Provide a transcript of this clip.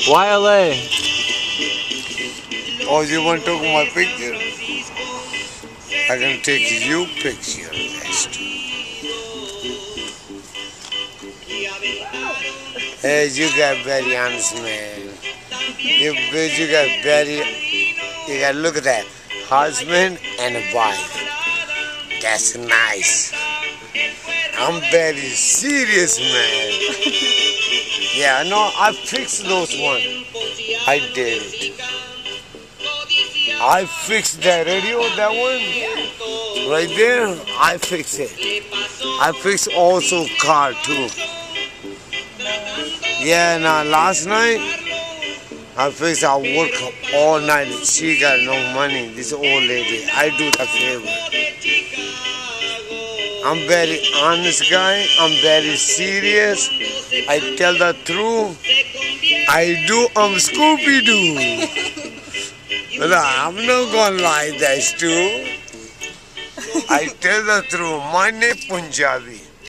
Why LA? Oh, you want to take my picture? I can take you picture next. Hey, you got very honest man. You got very, you got look at that. Husband and a wife. That's nice. I'm very serious man. Yeah, no, I fixed those one. I did it. I fixed that radio, that one. Right there, I fixed it. I fixed also car too. Yeah, now last night, I fixed, I work all night. She got no money, this old lady. I do the favor. I'm very honest guy. I'm very serious. I tell the truth. I'm Scooby-Doo. But I'm not gonna lie, that's true. I tell the truth. My name Punjabi.